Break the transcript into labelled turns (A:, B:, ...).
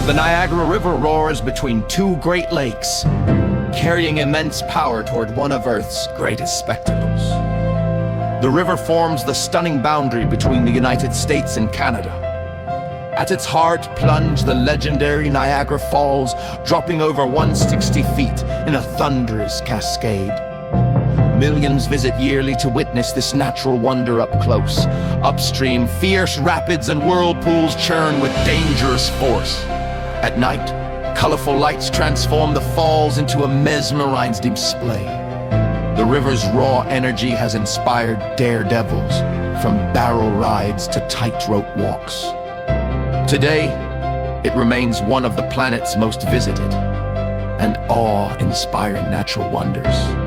A: The Niagara River roars between two great lakes, carrying immense power toward one of Earth's greatest spectacles. The river forms the stunning boundary between the United States and Canada. At its heart plunge the legendary Niagara Falls, dropping over 160 feet in a thunderous cascade. Millions visit yearly to witness this natural wonder up close. Upstream, fierce rapids and whirlpools churn with dangerous force. At night, colorful lights transform the falls into a mesmerizing display. The river's raw energy has inspired daredevils, from barrel rides to tightrope walks. Today, it remains one of the planet's most visited and awe-inspiring natural wonders.